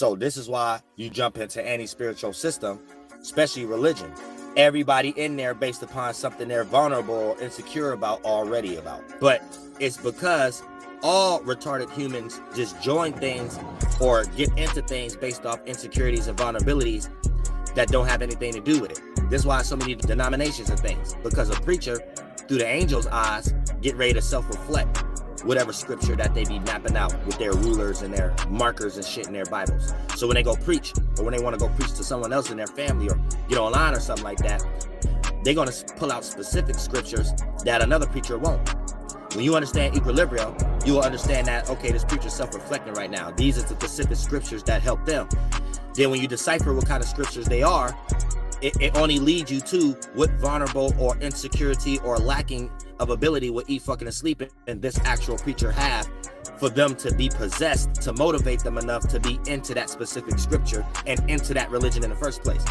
So this is why you jump into any spiritual system, especially religion. Everybody in there based upon something they're vulnerable or insecure about already about. But it's because all retarded humans just join things or get into things based off insecurities and vulnerabilities that don't have anything to do with it. This is why so many denominations and things, because a preacher, through the angel's eyes, get ready to self-reflect whatever scripture that they be mapping out with their rulers and their markers and shit in their Bibles. So when they go preach, or when they want to go preach to someone else in their family or get online or something like that, they're going to pull out specific scriptures that another preacher won't. When you understand equilibrium, you will understand that, okay, this preacher's self-reflecting right now. These are the specific scriptures that help them. Then when you decipher what kind of scriptures they are, it only leads you to what vulnerable or insecurity or lacking of ability would eat, fucking, and sleep and this actual preacher have for them to be possessed, to motivate them enough to be into that specific scripture and into that religion in the first place.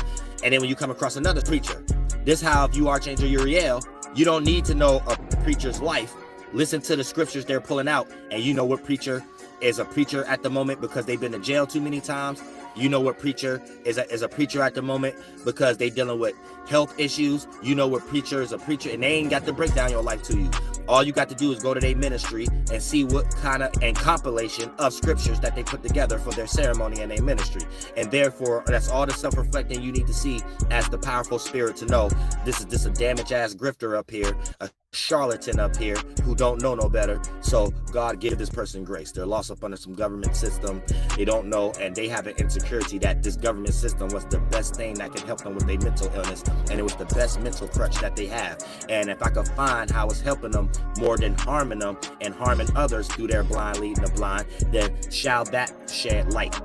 And then when you come across another preacher, this how if you Archangel Uriel, you don't need to know a preacher's life. Listen to the scriptures they're pulling out, and you know what preacher is a preacher at the moment because they've been to jail too many times. You know what preacher is a preacher at the moment because they dealing with health issues. You know what preacher is a preacher, and they ain't got to break down your life to you. All you got to do is go to their ministry and see what kind of and compilation of scriptures that they put together for their ceremony and their ministry. And therefore, that's all the self-reflecting you need to see as the powerful spirit to know this is just a damaged ass grifter up here, a charlatan up here who don't know no better. So God give this person grace. They're lost up under some government system. They don't know, and they have an insecurity that this government system was the best thing that can help them with their mental illness, and it was the best mental crutch that they have. And if I could find how it's helping them more than harming them and harming others through their blind leading the blind, then shall that shed light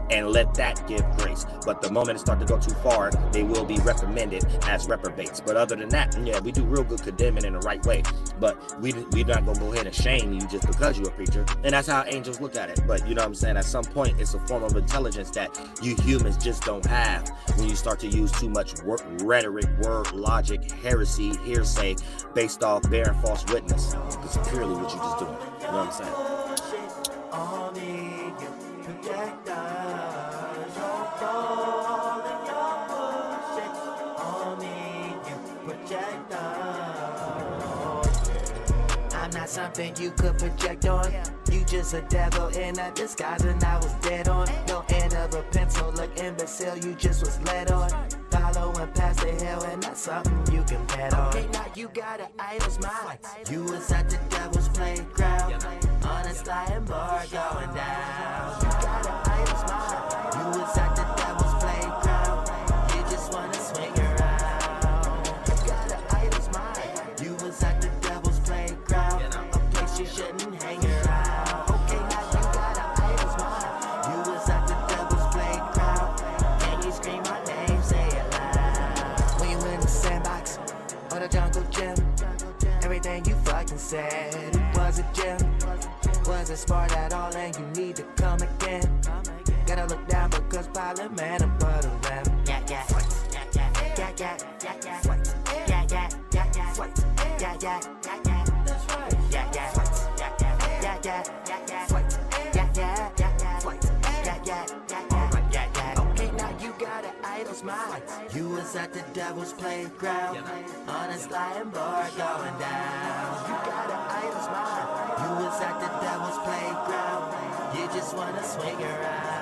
and let that give grace. But the moment it starts to go too far, they will be recommended as reprobates. But other than that, yeah, we do real good condemning in the right way. But we're not going to go ahead and shame you just because you're a preacher. And that's how angels look at it. But you know what I'm saying? At some point, it's a form of intelligence that you humans just don't have when you start to use too much rhetoric, word, logic, heresy, hearsay, based off bearing false witness. It's purely what you're just doing. You know what I'm saying? I'm not something you could project on. You just a devil in a disguise, and I was dead on. No end of a pencil, look imbecile, you just was led on. Following past the hill, and that's something you can bet on. Okay, now you got an idol's mind. You was at the devil's playground, on a sliding board going down. You got an idol's mind. You was at the devil's playground, you just wanna swing around. You got an idol's mind. You was at the devil's playground, a place you shouldn't hang around. Okay, now you got an idol's mind. You was at the devil's playground, can you scream my name, say it loud. When you in the sandbox or the jungle gym, everything you fucking said, it was a gym. Wasn't smart at all, and you need to come again. Gotta look down because Pilot Man above the rim. Yeah, yeah, yeah, yeah, yeah, yeah, yeah, yeah, yeah, yeah, yeah, yeah, yeah, yeah. That's right. Yeah, yeah, yeah, yeah, yeah, yeah, yeah, yeah, yeah, yeah. Okay, now you got an idol's mind. You was at the devil's playground, on a sliding board going down. You got an idol's mind. You was at the devil's playground, you just wanna swing around.